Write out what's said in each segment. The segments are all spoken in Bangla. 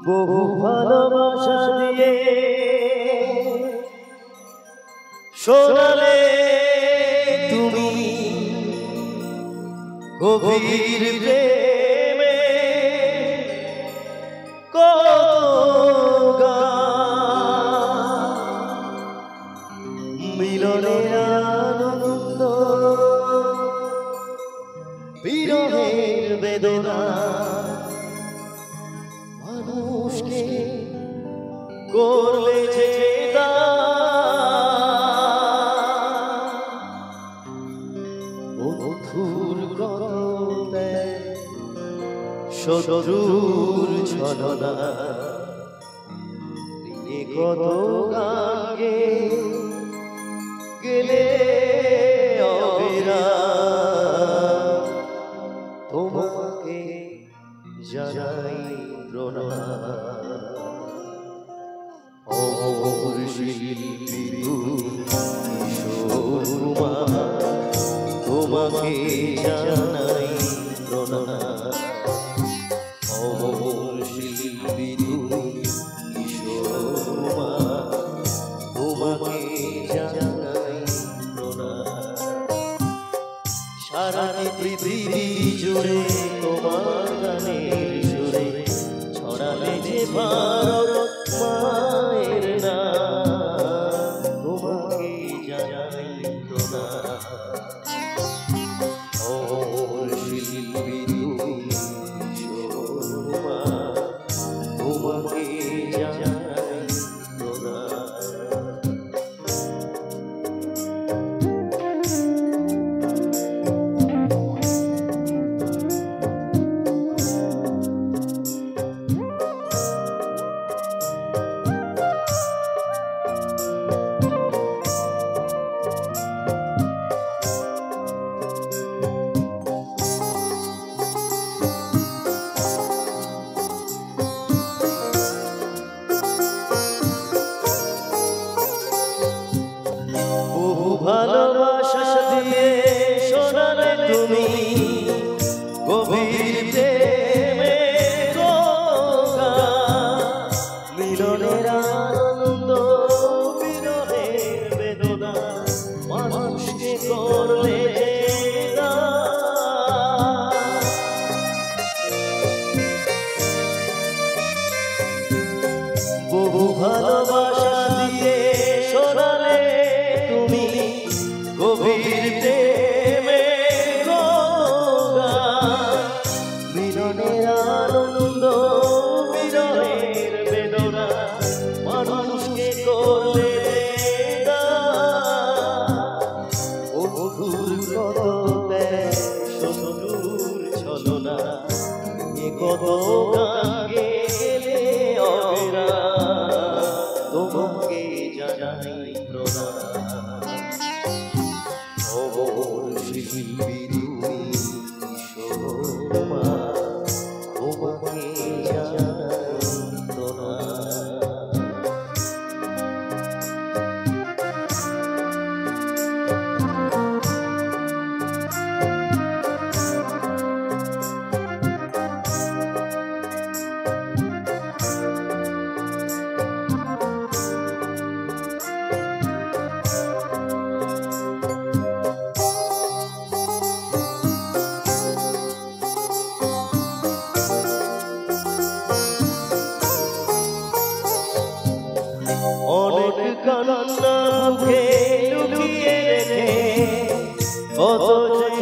বহু ভালোবাসা দিয়ে শোনালে তুমি গভীর প্রেমে কত মিলনের আনন্দ বিরহের বেদনা মানুষকে করলে যে বন্ধুর গল্পে শত্রুর ছলনা কত গানে গেলে অবিরা তোমাকে জানাই প্রণাম। অমর শিল্পী কিশোর কুমার তোমাকে জানাই প্রণাম। অমর শিল্পী কিশোর কুমার তোমাকে জানাই প্রণাম। সারা পৃথিবী জুড়ে তোমার গানের সুরে ছড়ালে যে ভারত মায়ের নাম তোমাকে জানাই প্রণাম। অমর শিল্পী কিশোর কুমার তোমাকে জানাই প্রণাম। ভালোবাসা দিয়ে শোনালে তুমি গভীর প্রেমে মিলনের আনন্দ বিরহের বেদনা মানুষকে করলে বহু ভালোবাসা দিয়ে শোনালে তুমি গভীর প্রেমে মিলনের আনন্দ বিরহের বেদনা মানুষকে করলে বন্ধুর কদমে শত্রুর ছলনা কত গানে গেলে অবিরা তোমাকে জানাই প্রণাম। অমর শিল্পী কিশোর কুমার তোমাকে জানাই প্রণাম। অনেক কান্না মুখে লুকিয়ে রেখে কত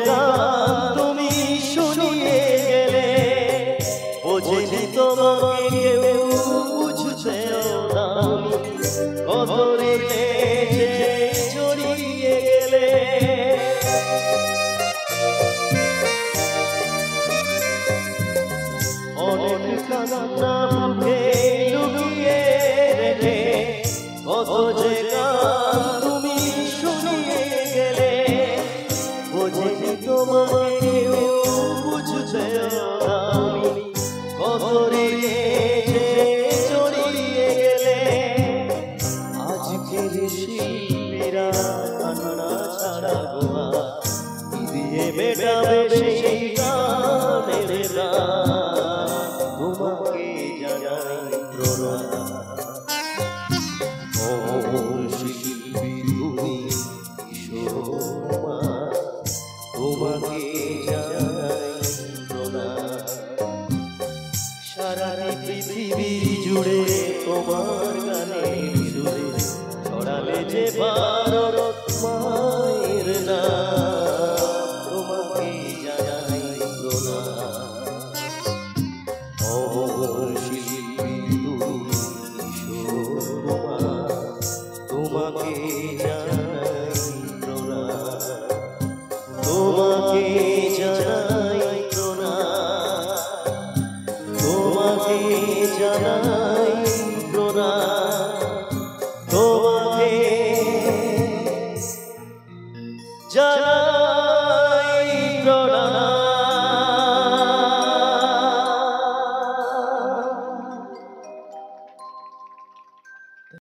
গান তুমি শুনিয়ে গেলে বোঝেনি তোমাকে কেউ বুঝছেও না কত রেখে জড়িয়ে গেলে অনেক কান্না মুখে লুকিয়ে রেখে কত যে গান তুমি শুনিয়ে গেলে বোঝেনি তোমাকে কেউ বুঝছেও না কত রে জড়িয়ে গেলে আজকের শিল্পীরা কান্না ছাড়া গোয়া দিয়ে মেটাবে সেই গানের তোমাকে জানাই অমর শিল্পী তুমি কিশোরমা, তোমাকে জানাই প্রণাম। সারা পৃথিবী জুড়ে তোমার গানের সুরে ছড়ালে যে ভারত মায়ের নাম, তোমাকে জানাই প্রণাম। অমর শিল্পী তুমি কিশোরমা, তোমাকে জানাই প্রণাম, তোমাকে জানাই প্রণাম, তোমাকে জানাই